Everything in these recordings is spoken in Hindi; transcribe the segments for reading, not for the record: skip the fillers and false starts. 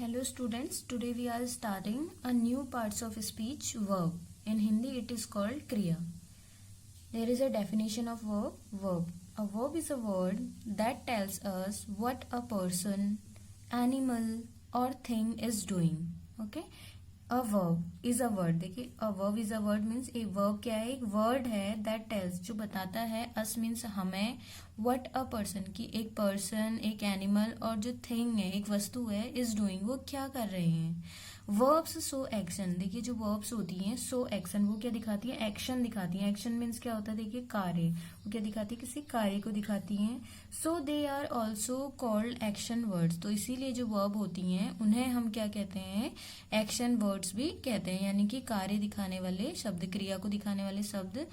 Hello students, today we are starting a new parts of speech verb. In Hindi it is called kriya. There is a definition of verb. A verb is a word that tells us what a person, animal or thing is doing. Okay? A verb is a word. देखिए a verb is a word means a verb क्या है? एक word है that tells जो बताता है us means हमें what a person की एक person एक animal और जो thing है एक वस्तु है is doing वो क्या कर रहे हैं. verbs show action. देखिए जो verbs होती हैं show action वो क्या दिखाती है? एक्शन दिखाती है. एक्शन मीन्स क्या होता है? देखिए कार्य. वो क्या दिखाती है? किसी कार्य को दिखाती हैं. So they are also called action words. तो इसीलिए जो वर्ब होती हैं उन्हें हम क्या कहते हैं? एक्शन वर्ड्स भी कहते हैं. यानी कि कार्य दिखाने वाले शब्द, क्रिया को दिखाने वाले शब्द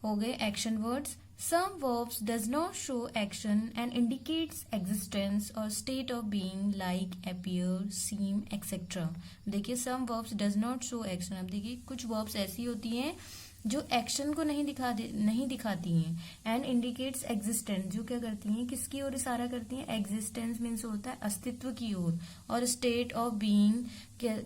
हो गए action words. Some verbs does not show action and indicates existence or state of being like appear, seem, etc. देखिए some verbs does not show action. अब देखिए कुछ verbs ऐसी होती हैं जो एक्शन को नहीं दिखाती हैं. एंड इंडिकेट्स एग्जिस्टेंस जो क्या करती हैं? किसकी ओर इशारा करती हैं? एग्जिस्टेंस मीन्स होता है अस्तित्व की ओर. और स्टेट ऑफ बीइंग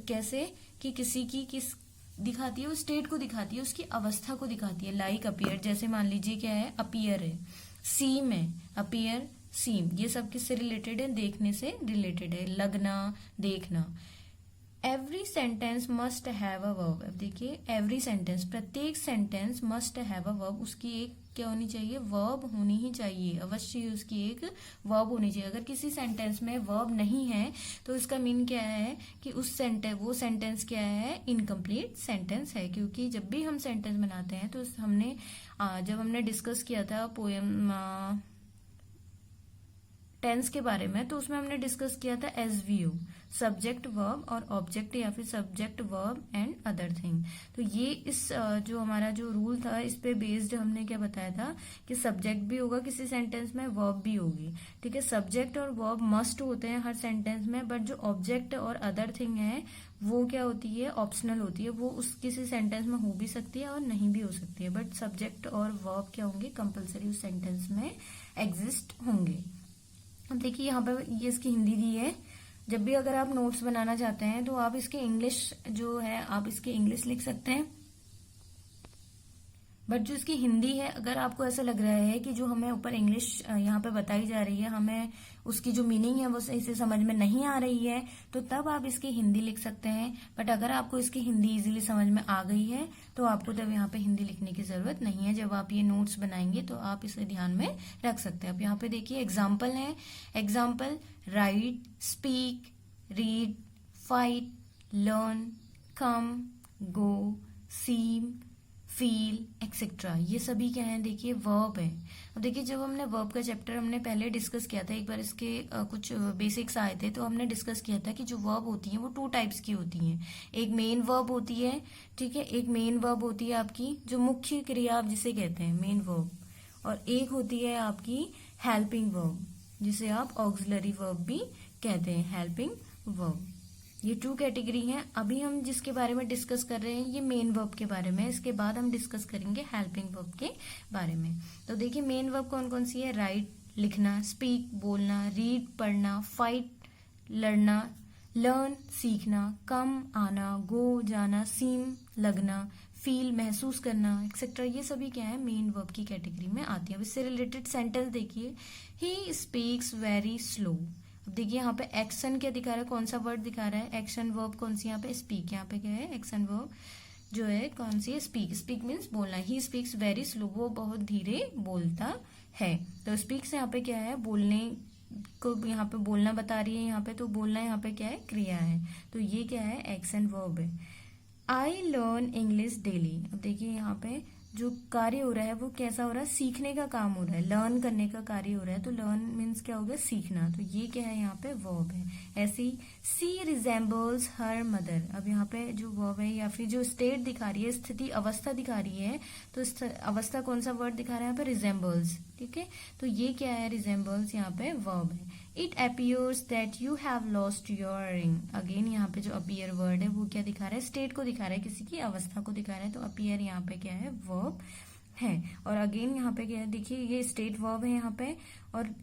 कैसे कि किसी की किस दिखाती है? वो स्टेट को दिखाती है, उसकी अवस्था को दिखाती है. लाइक अपीयर, जैसे मान लीजिए क्या है? अपीयर है. सीम है, अपीयर, सीम, ये सब किससे रिलेटेड है? देखने से रिलेटेड है. लगना, देखना. Every sentence must have a verb. अब देखिए एवरी सेंटेंस, प्रत्येक sentence must have a verb. उसकी एक क्या होनी चाहिए? वर्ब होनी ही चाहिए. अवश्य उसकी एक वर्ब होनी चाहिए. अगर किसी सेंटेंस में वर्ब नहीं है तो इसका मीन क्या है? कि वो सेंटेंस क्या है? इनकम्प्लीट सेंटेंस है. क्योंकि जब भी हम सेंटेंस बनाते हैं तो जब हमने डिस्कस किया था पोएम टेंस के बारे में, तो उसमें हमने डिस्कस किया था एसवीओ, सब्जेक्ट वर्ब और ऑब्जेक्ट, या फिर subject verb and other thing. तो ये इस जो हमारा जो रूल था इस पे बेस्ड हमने क्या बताया था कि सब्जेक्ट भी होगा किसी सेंटेंस में, वर्ब भी होगी. ठीक है, सब्जेक्ट और वर्ब मस्ट होते हैं हर सेंटेंस में. बट जो ऑब्जेक्ट और अदर थिंग है वो क्या होती है? ऑप्शनल होती है. वो उस किसी सेंटेंस में हो भी सकती है और नहीं भी हो सकती है. बट सब्जेक्ट और वर्ब क्या होंगे? कंपल्सरी उस सेंटेंस में एग्जिस्ट होंगे. अब देखिए यहाँ पे ये इसकी हिंदी दी है. जब भी अगर आप नोट्स बनाना चाहते हैं तो आप इसके इंग्लिश जो है आप इसके इंग्लिश लिख सकते हैं. बट जो इसकी हिंदी है, अगर आपको ऐसा लग रहा है कि जो हमें ऊपर इंग्लिश यहाँ पे बताई जा रही है हमें उसकी जो मीनिंग है वो सही से समझ में नहीं आ रही है, तो तब आप इसकी हिंदी लिख सकते हैं. बट अगर आपको इसकी हिंदी इजीली समझ में आ गई है तो आपको तब यहाँ पे हिंदी लिखने की जरूरत नहीं है. जब आप ये नोट्स बनाएंगे तो आप इसे ध्यान में रख सकते हैं. अब यहाँ पे देखिए एग्जाम्पल है. Example: write, speak, read, fight, learn, come, go, seem, feel, etcetera. ये सभी क्या है? देखिए वर्ब है. अब देखिए जब हमने वर्ब का चैप्टर हमने पहले डिस्कस किया था, एक बार इसके कुछ बेसिक्स आए थे तो हमने डिस्कस किया था कि जो वर्ब होती हैं वो 2 टाइप्स की होती हैं. एक मेन वर्ब होती है, ठीक है, एक मेन वर्ब होती है आपकी जो मुख्य क्रिया आप जिसे कहते हैं मेन वर्ब, और एक होती है आपकी हेल्पिंग वर्ब जिसे आप ऑक्सिलरी वर्ब भी कहते हैं, हेल्पिंग वर्ब. ये 2 कैटेगरी हैं. अभी हम जिसके बारे में डिस्कस कर रहे हैं ये मेन वर्ब के बारे में. इसके बाद हम डिस्कस करेंगे हेल्पिंग वर्ब के बारे में. तो देखिए मेन वर्ब कौन कौन सी है? राइट, लिखना, स्पीक, बोलना, रीड, पढ़ना, फाइट, लड़ना, लर्न, सीखना, कम, आना, गो, जाना, सीम, लगना, फील, महसूस करना, एक्सेट्रा. ये सभी क्या है? मेन वर्ब की कैटेगरी में आती है. अब इससे रिलेटेड सेंटेंस देखिए. He speaks very slow. अब देखिए यहाँ पे एक्शन क्या दिखा रहा है? कौन सा वर्ड दिखा रहा है? एक्शन वर्ब कौन सी? यहाँ पे स्पीक. यहाँ पे क्या है? एक्शन वर्ब जो है कौन सी है? स्पीक. स्पीक मीन्स बोलना. ही स्पीक्स वेरी स्लो, वो बहुत धीरे बोलता है. तो स्पीक से यहाँ पे क्या है? बोलने को यहाँ पे बोलना बता रही है यहाँ पे. तो बोलना यहाँ पे क्या है? क्रिया है. तो ये क्या है? एक्शन वर्ब है. I learn English daily. अब देखिए यहाँ पे जो कार्य हो रहा है वो कैसा हो रहा है? सीखने का काम हो रहा है, लर्न करने का कार्य हो रहा है. तो लर्न मीन्स क्या हो गया? सीखना. तो ये क्या है? यहाँ पे वर्ब है. ऐसे ही सी रिजेम्बल्स हर मदर. अब यहाँ पे जो वर्ब है या फिर जो स्टेट दिखा रही है, स्थिति, अवस्था दिखा रही है, तो अवस्था कौन सा वर्ड दिखा रहा है यहाँ पे? रिजेम्बल्स. ठीक है, तो ये क्या है? रिजेम्बल्स यहाँ पे वर्ब है. It appears that you have lost your ring. Again यहाँ पे जो अपीयर वर्ड है वो क्या दिखा रहा है? स्टेट को दिखा रहा है, किसी की अवस्था को दिखा रहा है. तो अपीयर यहाँ पे क्या है? वर्ब है. और अगेन यहाँ पे क्या है? देखिए ये स्टेट वर्ब है यहाँ पे, और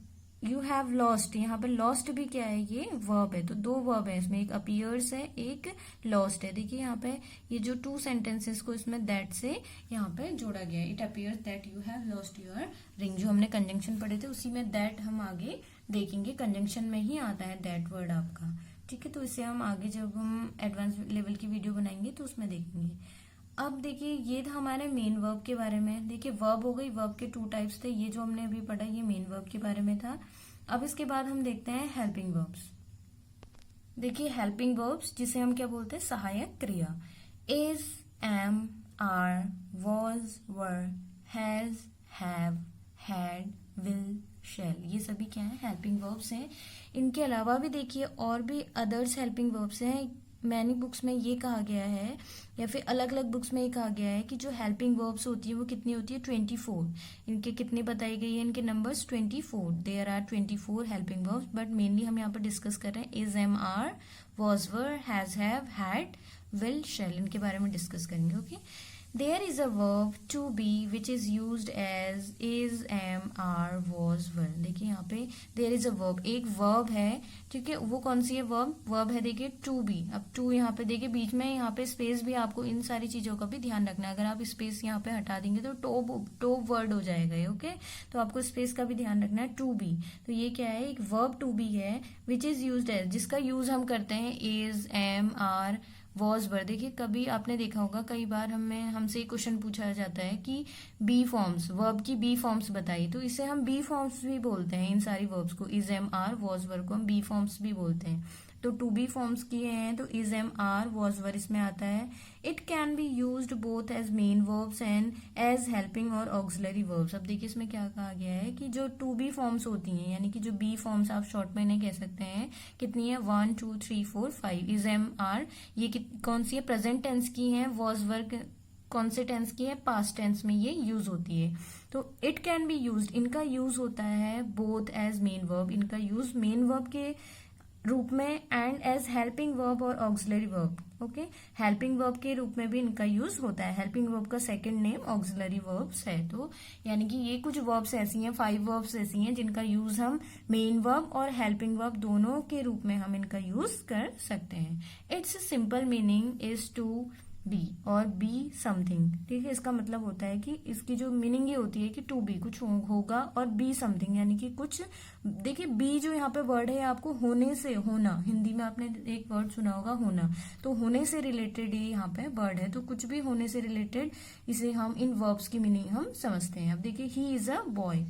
यू हैव लॉस्ट, यहाँ पे लॉस्ट भी क्या है, ये वर्ब है। तो दो वर्ब है इसमें, एक अपीयर्स है, एक लॉस्ट है। देखिए यहाँ पे ये जो टू सेंटेंसेस को इसमें दैट से यहाँ पे जोड़ा गया है। It appears that you have lost your ring, जो हमने कंजंक्शन पढ़े थे उसी में दैट हम आगे देखेंगे, कंजंक्शन में ही आता है दैट वर्ड आपका, ठीक है। तो इसे हम आगे जब हम एडवांस लेवल की वीडियो बनाएंगे तो उसमें देखेंगे। अब देखिए ये था हमारे मेन वर्ब के बारे में। देखिए वर्ब हो गई, वर्ब के टू टाइप्स थे, ये जो हमने अभी पढ़ा ये मेन वर्ब के बारे में था। अब इसके बाद हम देखते हैं हेल्पिंग वर्ब्स। देखिए हेल्पिंग वर्ब्स जिसे हम क्या बोलते हैं, सहायक क्रिया। Is, am, are, was, were, has, have, had, will, shall, ये सभी क्या है, हेल्पिंग वर्ब्स हैं। इनके अलावा भी देखिए और भी अदर्स हेल्पिंग वर्ब्स हैं। मैनी बुक्स में ये कहा गया है या फिर अलग अलग बुक्स में ये कहा गया है कि जो हेल्पिंग वर्ब्स होती है वो कितनी होती है, 24। इनके कितनी बताई गई है, इनके numbers 24। There are 24 helping verbs, but mainly हम यहाँ पर डिस्कस कर रहे हैं is, am, are, was, were, has, have, had, will, shall, इनके बारे में डिस्कस करेंगे। Okay, There is a verb to be which is used as is, am, are, was, were। देखिए यहाँ पे there is a verb, एक verb है, ठीक है। वो कौन सी है verb है देखिए to be। अब to यहाँ पे देखिए बीच में यहाँ पे स्पेस भी, आपको इन सारी चीजों का भी ध्यान रखना है। अगर आप स्पेस यहाँ पे हटा देंगे तो टॉप वर्ड हो जाएगा ये, ओके। तो आपको स्पेस का भी ध्यान रखना है। to be, तो ये क्या है, एक verb to be है which is used as, जिसका यूज हम करते हैं is, am, are, वॉज, वर। देखिए कभी आपने देखा होगा, कई बार हमसे क्वेश्चन पूछा जाता है कि बी फॉर्म्स, वर्ब की बी फॉर्म्स बताइए, तो इसे हम बी फॉर्म्स भी बोलते हैं। इन सारी वर्ब्स को, इज, एम, आर, वॉज, वर को हम बी फॉर्म्स भी बोलते हैं। तो टू बी फॉर्म्स किए हैं तो is, am, are, was, were इसमें आता है। It can be used both as main verbs and as helping और ऑक्सिलरी वर्ब्स। अब देखिए इसमें क्या कहा गया है कि जो टू बी फॉर्म्स होती हैं, यानी कि जो बी फॉर्म्स आप शॉर्ट में इन्हें कह सकते हैं, कितनी है, 1, 2, 3, 4, 5। इज, एम, आर ये कौन सी है, प्रेजेंट टेंस की है। वॉज, वर कौन से टेंस की है, पास्ट टेंस में ये यूज होती है। तो इट कैन बी यूज्ड, इनका यूज होता है बोथ एज मेन वर्ब, इनका यूज मेन वर्ब के रूप में एंड एज हेल्पिंग वर्ब और auxiliary verb. Okay, helping verb के रूप में भी इनका यूज होता है। हेल्पिंग वर्ब का सेकंड नेम ऑक्सिलरी वर्ब्स है। तो यानी कि ये कुछ वर्ब्स ऐसी हैं, 5 वर्ब्स ऐसी हैं जिनका यूज हम मेन वर्ब और हेल्पिंग वर्ब दोनों के रूप में हम इनका यूज कर सकते हैं। It's simple meaning is to be और बी समथिंग, ठीक है। इसका मतलब होता है कि इसकी जो मीनिंग ये होती है कि टू बी कुछ होगा और बी समथिंग यानी कि कुछ। देखिए बी जो यहाँ पे वर्ड है आपको होने से, होना, हिंदी में आपने एक वर्ड सुना होगा होना, तो होने से रिलेटेड ये यहाँ पे वर्ड है। तो कुछ भी होने से रिलेटेड, इसे हम इन वर्ब्स की मीनिंग हम समझते हैं। अब देखिए ही इज अ बॉय,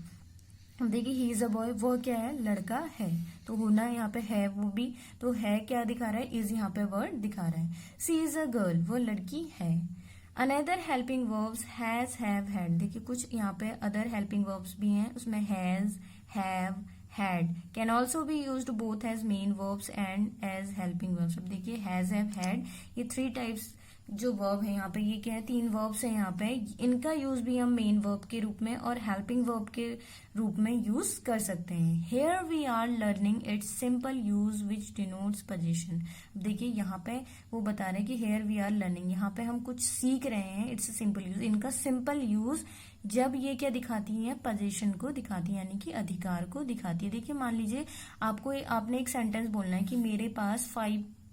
अब देखिए ही इज अ बॉय, वो क्या है, लड़का है। तो होना यहाँ पे है वो भी, तो है क्या दिखा रहा है, इज यहाँ पे वर्ड दिखा रहा है। सी इज अ गर्ल, वो लड़की है। Another helping verbs has, have, had. देखिए कुछ यहाँ पे अदर हेल्पिंग वर्ब्स भी हैं, उसमें has, have, had can also be used both as main verbs and as helping verbs. अब देखिए हैज, हैव, हैड ये 3 टाइप्स जो वर्ब है यहाँ पे, ये क्या है, 3 वर्ब्स है यहाँ पे। इनका यूज भी हम मेन वर्ब के रूप में और हेल्पिंग वर्ब के रूप में यूज कर सकते हैं। Here we are learning it's simple use which denotes position. देखिए यहाँ पे वो बता रहे हैं कि हेयर वी आर लर्निंग, यहाँ पे हम कुछ सीख रहे हैं, इट्स सिंपल यूज। इनका सिंपल यूज जब ये क्या दिखाती है, पोजीशन को दिखाती है, यानी कि अधिकार को दिखाती है। देखिए मान लीजिए आपने एक सेंटेंस बोलना है कि मेरे पास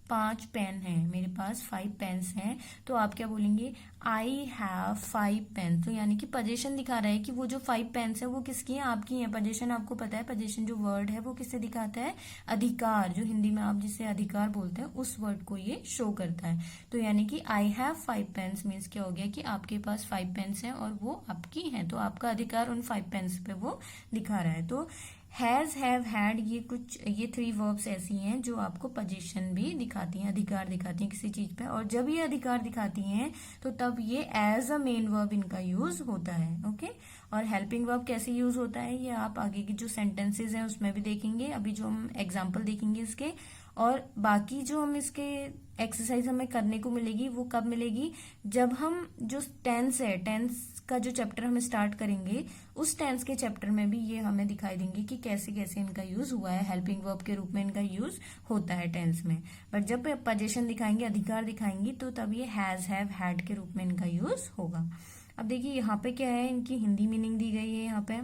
5 पेन है, मेरे पास 5 पेन्स हैं, तो आप क्या बोलेंगे, आई हैव 5 पेन। तो यानी कि पोजीशन दिखा रहा है कि वो जो 5 पेन्स है वो किसकी है, आपकी है। पोजीशन आपको पता है, पोजीशन जो वर्ड है वो किससे दिखाता है, अधिकार, जो हिंदी में आप जिसे अधिकार बोलते हैं उस वर्ड को ये शो करता है। तो यानी कि आई हैव 5 पेन्स मीन्स क्या हो गया कि आपके पास 5 पेन्स हैं और वो आपकी हैं, तो आपका अधिकार उन 5 पेन्स पे वो दिखा रहा है। तो हैज, हैव, हैड ये 3 वर्ब्स ऐसी हैं जो आपको पोजीशन भी दिखाती हैं, अधिकार दिखाती हैं किसी चीज पे। और जब ये अधिकार दिखाती हैं तो तब ये एज अ मेन वर्ब इनका यूज होता है। ओके, और हेल्पिंग वर्ब कैसे यूज होता है ये आप आगे की जो सेंटेंसेज हैं उसमें भी देखेंगे। अभी जो हम एग्जाम्पल देखेंगे इसके, और बाकी जो हम इसके एक्सरसाइज हमें करने को मिलेगी वो कब मिलेगी, जब हम जो टेंस है, टेंस का जो चैप्टर हम स्टार्ट करेंगे उस टेंस के चैप्टर में भी ये हमें दिखाई देंगे कि कैसे कैसे इनका यूज हुआ है, हेल्पिंग वर्ब के रूप में इनका यूज होता है टेंस में। बट जब पोजीशन दिखाएंगे, अधिकार दिखाएंगे, तो तब ये हैज, हैव, हैड के रूप में इनका यूज होगा। अब देखिए यहाँ पे क्या है, इनकी हिंदी मीनिंग दी गई है यहाँ पे।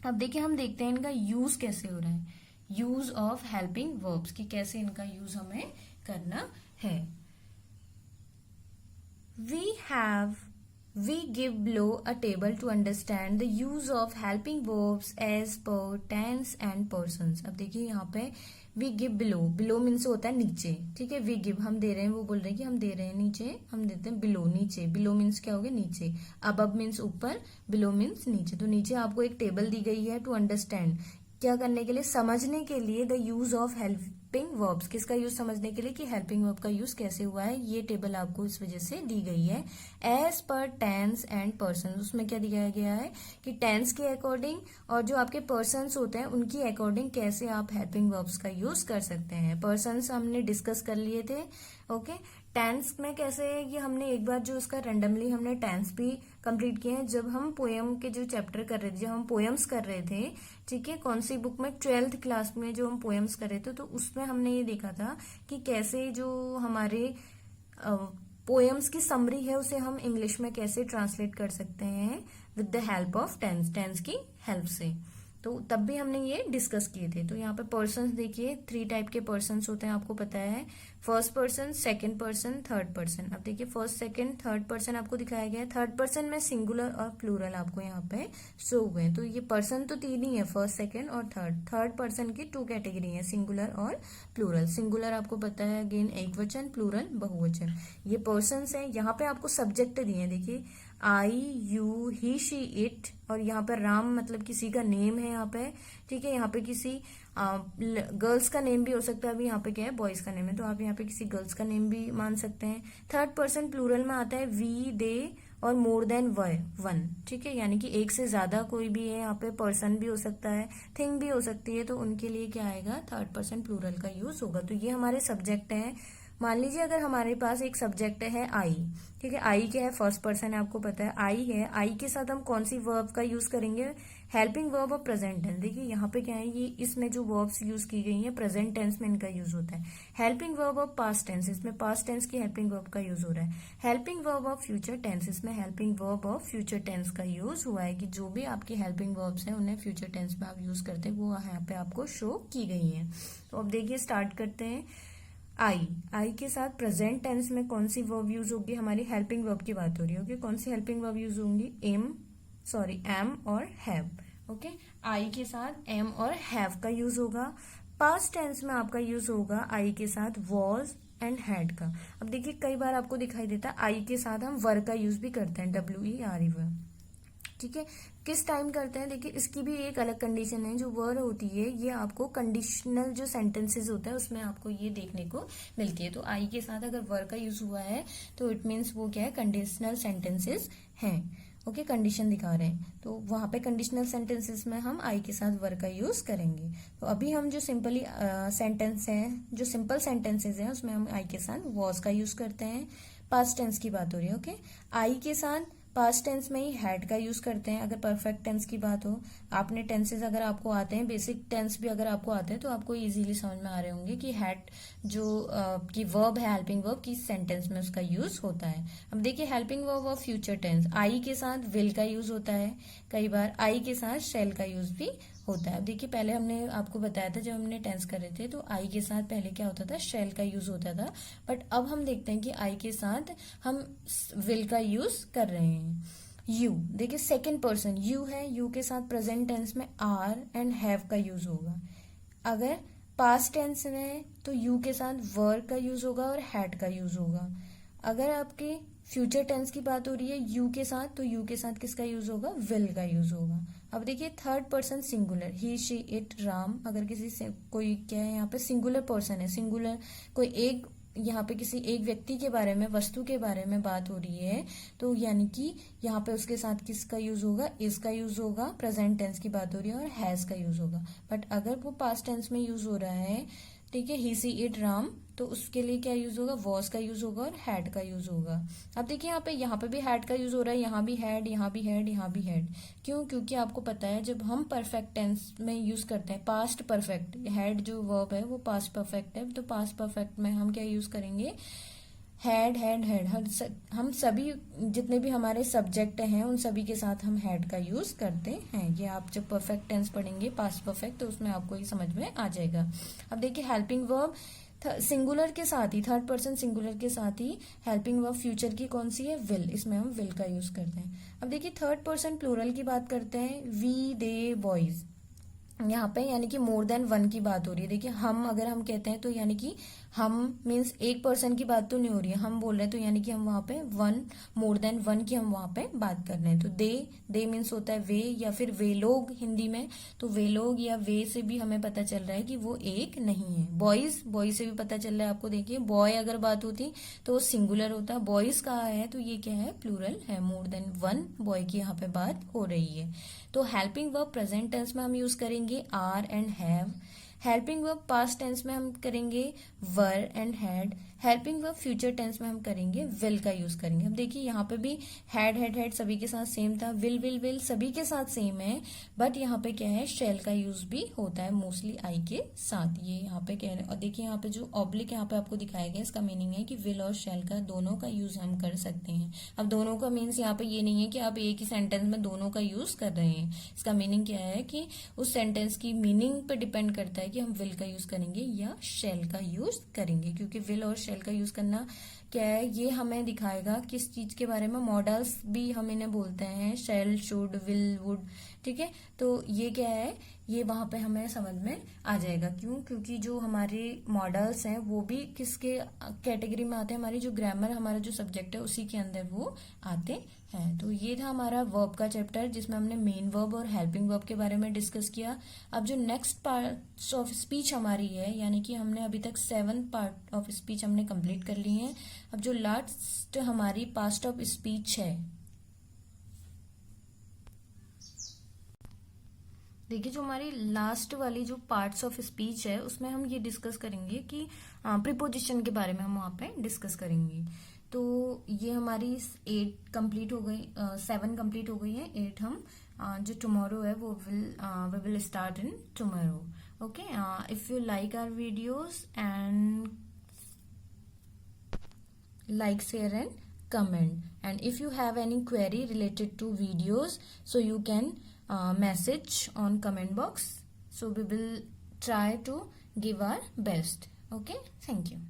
अब देखिए हम देखते हैं इनका यूज कैसे हो रहा है, यूज ऑफ हेल्पिंग वर्ब्स की कैसे इनका यूज हमें करना है। We give below a table to understand the use of helping verbs as per tense and persons। अब देखिए यहाँ पे we give below मीन्स होता है नीचे, ठीक है। we give हम दे रहे हैं, वो बोल रहे हैं कि हम दे रहे हैं नीचे, हम देते हैं below नीचे। below मीन्स क्या हो गया, नीचे। above मीन्स ऊपर, below मीन्स नीचे। तो नीचे आपको एक टेबल दी गई है टू अंडरस्टैंड, क्या करने के लिए, समझने के लिए, the use of helping verbs, किसका यूज समझने के लिए कि हेल्पिंग वर्ब का यूज कैसे हुआ है। ये टेबल आपको इस वजह से दी गई है। As per tense and person, उसमें क्या दिखाया गया है कि टेंस के अकॉर्डिंग और जो आपके पर्सन्स होते हैं उनकी अकॉर्डिंग कैसे आप हेल्पिंग वर्ब्स का यूज कर सकते हैं। पर्सन्स हमने डिस्कस कर लिए थे, ओके। टेंस में कैसे है, ये हमने एक बार जो उसका रेंडमली हमने टेंस भी कंप्लीट किए हैं जब हम पोएम के जो चैप्टर कर रहे थे, जब हम पोएम्स कर रहे थे, ठीक है, कौन सी बुक में, 12th क्लास में जो हम पोएम्स कर रहे थे, तो उसमें हमने ये देखा था कि कैसे जो हमारे पोएम्स की समरी है उसे हम इंग्लिश में कैसे ट्रांसलेट कर सकते हैं with the help of tense की हेल्प से। तो तब भी हमने ये डिस्कस किए थे। तो यहाँ पे पर्सन्स देखिए 3 टाइप के पर्सन्स होते हैं, आपको पता है, first person, second person, third person. अब देखिए फर्स्ट, सेकंड, थर्ड पर्सन आपको दिखाया गया है। थर्ड पर्सन में सिंगुलर और प्लूरल आपको यहाँ पे शो हुए हैं। तो ये पर्सन तो 3 ही है, फर्स्ट, सेकंड और थर्ड। थर्ड पर्सन की 2 कैटेगरी है, सिंगुलर और प्लूरल। सिंगुलर आपको पता है अगेन एक वचन, प्लूरल बहुवचन। ये पर्सन्स है। यहाँ पे आपको सब्जेक्ट दिए हैं, देखिए आई, यू, ही, शी, इट, और यहाँ पर राम मतलब किसी का नेम है यहाँ पे, ठीक है। यहाँ पे किसी गर्ल्स का नेम भी हो सकता है, अभी यहाँ पे क्या है, बॉयज का नेम है, तो आप यहाँ पे किसी गर्ल्स का नेम भी मान सकते हैं। थर्ड पर्सन प्लूरल में आता है वी, दे और मोर देन वन, ठीक है, यानी कि एक से ज्यादा कोई भी है यहाँ पे, पर्सन भी हो सकता है, थिंग भी हो सकती है, तो उनके लिए क्या आएगा, थर्ड पर्सन प्लूरल का यूज होगा। तो ये हमारे सब्जेक्ट है। मान लीजिए अगर हमारे पास एक सब्जेक्ट है आई, ठीक है, आई क्या है, फर्स्ट पर्सन है, आपको पता है आई है। आई के साथ हम कौन सी वर्ब का यूज करेंगे, helping verb of present tense. देखिए यहाँ पे क्या है, ये इसमें जो वर्ब्स यूज की गई है प्रेजेंट टेंस में इनका यूज होता है। Helping verb of past tense, इसमें पास्ट टेंस की हेल्पिंग वर्ब का यूज हो रहा है। Helping verb of future tense, इसमें helping verb of future tense का यूज हुआ है कि जो भी आपकी हेल्पिंग वर्ब्स हैं उन्हें फ्यूचर टेंस में आप यूज करते हैं, वो यहाँ पे आपको शो की गई है। तो अब देखिए स्टार्ट करते हैं। आई के साथ प्रेजेंट टेंस में कौन सी वर्ब यूज होगी, हमारी हेल्पिंग वर्ब की बात हो रही है, ओके। कौन सी हेल्पिंग वर्ब यूज होंगी, एम और हैव, ओके। आई के साथ एम और हैव का यूज होगा। पास्ट टेंस में आपका यूज होगा आई के साथ वॉज एंड हैड का। अब देखिए कई बार आपको दिखाई देता है आई के साथ हम वर का यूज भी करते हैं, WERE वर, ठीक है। किस टाइम करते हैं, देखिए इसकी भी एक अलग कंडीशन है। जो वर्ड होती है ये आपको कंडीशनल जो सेंटेंसेस होता है उसमें आपको ये देखने को मिलती है। तो आई के साथ अगर वर्ड का यूज हुआ है तो इट मीन्स वो क्या है, कंडीशनल सेंटेंसेस हैं, ओके, कंडीशन दिखा रहे हैं। तो वहां पे कंडीशनल सेंटेंसेस में हम आई के साथ वर्ड का यूज करेंगे। तो अभी हम जो सिंपली सेंटेंस है, जो सिंपल सेंटेंसेस हैं उसमें हम आई के साथ वॉज का यूज करते हैं। पास्ट टेंस की बात हो रही है, ओके। आई के साथ पास्ट टेंस में ही हैड का यूज करते हैं। अगर परफेक्ट टेंस की बात हो, आपने टेंसेस अगर आपको आते हैं, बेसिक टेंस भी अगर आपको आते हैं तो आपको इजीली समझ में आ रहे होंगे कि हैड जो की वर्ब है, हेल्पिंग वर्ब, किस सेंटेंस में उसका यूज होता है। अब देखिए helping verb of future tense, I के साथ विल का यूज होता है, कई बार आई के साथ शैल का यूज भी होता है। अब देखिए पहले हमने आपको बताया था जब हमने टेंस कर रहे थे तो आई के साथ पहले क्या होता था, शैल का यूज होता था, बट अब हम देखते हैं कि आई के साथ हम विल का यूज कर रहे हैं। यू, देखिए सेकंड पर्सन यू है, यू के साथ प्रेजेंट टेंस में आर एंड हैव का यूज होगा। अगर पास्ट टेंस में है तो यू के साथ वर का यूज होगा और हैड का यूज होगा। अगर आपके फ्यूचर टेंस की बात हो रही है यू के साथ, तो यू के साथ किसका यूज होगा, विल का यूज होगा। अब देखिए third person singular, he, she, it, Ram, अगर किसी से कोई क्या है यहाँ पे सिंगुलर पर्सन है, सिंगुलर कोई एक, यहाँ पे किसी एक व्यक्ति के बारे में, वस्तु के बारे में बात हो रही है, तो यानी कि यहाँ पे उसके साथ किसका यूज होगा, इज का यूज होगा। प्रेजेंट टेंस की बात हो रही है और हैज का यूज होगा। बट अगर वो पास्ट टेंस में यूज हो रहा है, ठीक है, ही, सी, इट, राम, तो उसके लिए क्या यूज होगा, वॉज का यूज होगा और हैड का यूज होगा। अब देखिए यहाँ पे भी हैड का यूज हो रहा है, यहाँ भी हैड, यहाँ भी हैड, यहाँ भी हैड। क्यों, क्योंकि आपको पता है जब हम परफेक्ट टेंस में यूज करते हैं पास्ट परफेक्ट, हैड जो वर्ब है वो पास्ट परफेक्ट है, तो पास्ट परफेक्ट में हम क्या यूज करेंगे, हैड हैड हैड, हम सभी जितने भी हमारे सब्जेक्ट हैं उन सभी के साथ हम हैड का यूज करते हैं। ये आप जब परफेक्ट टेंस पढ़ेंगे पास्ट परफेक्ट तो उसमें आपको ये समझ में आ जाएगा। अब देखिए हेल्पिंग वर्ब सिंगुलर के साथ ही, थर्ड पर्सन सिंगुलर के साथ ही हेल्पिंग वर्ब फ्यूचर की कौन सी है, विल, इसमें हम विल का यूज करते हैं। अब देखिए थर्ड पर्सन प्लूरल की बात करते हैं, वी दे बॉयज, यहाँ पे यानी कि मोर देन वन की बात हो रही है। देखिए हम अगर हम कहते हैं तो यानी कि हम मीन्स एक पर्सन की बात तो नहीं हो रही है, हम बोल रहे हैं तो यानी कि हम वहां पे वन, मोर देन वन की हम वहां पे बात कर रहे हैं। तो दे मीन्स होता है वे या फिर वे लोग हिंदी में, तो वे लोग या वे से भी हमें पता चल रहा है कि वो एक नहीं है। बॉयज, बॉयज से भी पता चल रहा है आपको। देखिए बॉय अगर बात होती तो वो सिंगुलर होता, बॉयज कहा है तो ये क्या है, प्लूरल है, मोर देन वन बॉय की यहाँ पे बात हो रही है। तो हेल्पिंग वर्ब प्रेजेंट टेंस में हम यूज करेंगे are and have. Helping verb past tense में हम करेंगे were and had. Helping verb future tense में हम करेंगे विल का यूज करेंगे। अब देखिए यहाँ पे भी हैड सभी के साथ सेम था, विल सभी के साथ सेम है, बट यहाँ पे क्या है, शेल का यूज भी होता है मोस्टली आई के साथ, ये यहाँ पे कह रहे हैं। और देखिए यहाँ पे जो ऑब्लिक यहाँ पे आपको दिखाया गया इसका मीनिंग है कि विल और शेल का दोनों का यूज हम कर सकते हैं। अब दोनों का मीन्स यहाँ पे ये नहीं है कि आप एक ही सेंटेंस में दोनों का यूज कर रहे हैं। इसका मीनिंग क्या है कि उस सेंटेंस की मीनिंग पे डिपेंड करता है कि हम विल का यूज करेंगे या शेल का यूज करेंगे, क्योंकि विल और शेल का यूज करना क्या है, ये हमें दिखाएगा किस चीज के बारे में। मॉडल्स भी हम इन्हें बोलते हैं, शेल, शुड, विल, वुड, ठीक है। तो ये क्या है, ये वहां पे हमें समझ में आ जाएगा। क्यों? क्योंकि जो हमारे मॉडल्स हैं वो भी किसके कैटेगरी में आते हैं, हमारी जो ग्रामर, हमारा जो सब्जेक्ट है उसी के अंदर वो आते हैं। तो ये था हमारा वर्ब का चैप्टर जिसमें हमने मेन वर्ब और हेल्पिंग वर्ब के बारे में डिस्कस किया। अब जो नेक्स्ट पार्ट ऑफ स्पीच हमारी है, यानी कि हमने अभी तक 7 पार्ट ऑफ स्पीच हमने कंप्लीट कर ली है। अब जो लास्ट हमारी पास्ट ऑफ स्पीच है, देखिए जो हमारी लास्ट वाली जो पार्ट्स ऑफ स्पीच है उसमें हम ये डिस्कस करेंगे कि प्रीपोजिशन के बारे में हम वहां पे डिस्कस करेंगे। तो ये हमारी 8 कंप्लीट हो गई, 7 कंप्लीट हो गई है, 8 हम जो टुमारो है वो we will start in tomorrow. Okay, if you like our videos and like, share and comment, and if you have any query related to videos so you can message on comment box, so we will try to give our best. Okay, thank you.